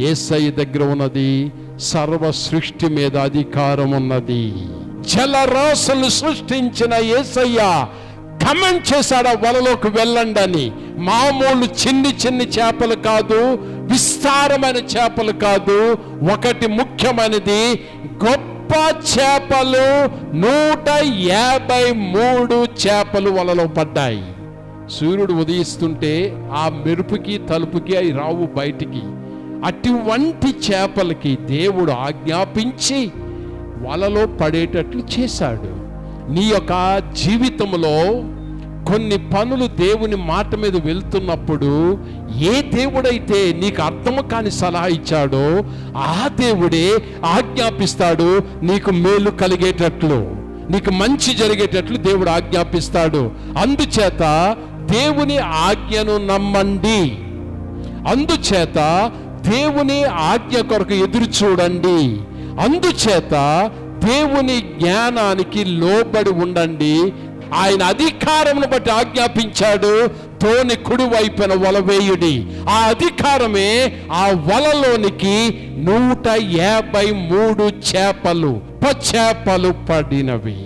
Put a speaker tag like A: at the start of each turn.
A: యేసయ్య దగ్గర ఉన్నది సర్వ సృష్టి మీద అధికారం ఉన్నది. జలరాశులు సృష్టించిన యేసయ్య కమెంట్ చేశాడు వలలోకి వెళ్ళండి అని. మామూలు చిన్ని చిన్ని చేపలు కాదు, విస్తారమైన చేపలు కాదు, ఒకటి ముఖ్యమైనది గొప్ప చేపలు 153 చేపలు వలలో పడ్డాయి. సూర్యుడు ఉదయిస్తుంటే ఆ మెరుపుకి తలుపుకి అవి రావు బయటికి. అటువంటి చేపలకి దేవుడు ఆజ్ఞాపించి వలలో పడేటట్లు చేశాడు. నీ యొక్క జీవితంలో కొన్ని పనులు దేవుని మాట మీద వెళ్తున్నప్పుడు ఏ దేవుడైతే నీకు అర్థము కాని సలహా ఇచ్చాడో ఆ దేవుడే ఆజ్ఞాపిస్తాడు. నీకు మేలు కలిగేటట్లు, నీకు మంచి జరిగేటట్లు దేవుడు ఆజ్ఞాపిస్తాడు. అందుచేత దేవుని ఆజ్ఞను నమ్మండి. అందుచేత దేవుని ఆజ్ఞ కొరకు ఎదురు చూడండి. అందుచేత దేవుని జ్ఞానానికి లోబడి ఉండండి. ఆయన అధికారమును బట్టి ఆజ్ఞాపించాడు, తోని కుడి వైపున వల వేయుడి. ఆ అధికారమే ఆ వలలోనికి 153 చేపలు పడినవి.